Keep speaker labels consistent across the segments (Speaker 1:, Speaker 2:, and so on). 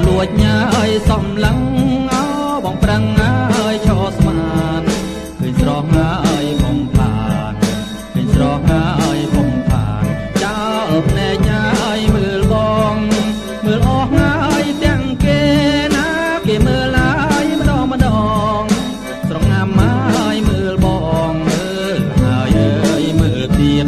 Speaker 1: លួចញ៉ាយសំឡឹងបងប្រឹងហើយឈរស្មានឃើញស្រស់ហើយបំផានឃើញស្រស់ហើយបំផានចោលភ្នែកញ៉ាយមើលបងមើលអស់ហើយទាំងគេណាគេមើលហើយម្ដងម្ដងស្រងណាំហើយមើលបងមើលហើយអើយមើលទៀត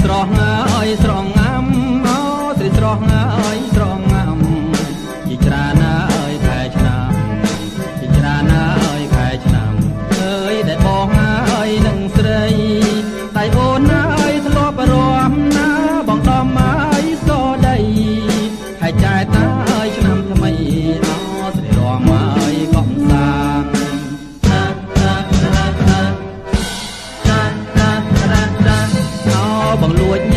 Speaker 1: ស្រស់ហើយស្រងងាំស្រីស្រស់ហើយស្រងងាំជាច្រើនហើយខែឆ្នាំជាច្រើនហើយខែឆ្នាំអើយដែលបងហើយនឹងស្រីតែអូនហើយធ្លាប់រំណាបងដំហើយស្គរដីហើយចែកហើយឆ្នាំថ្មីស្រីរំហើយកំសាន្តបងលួច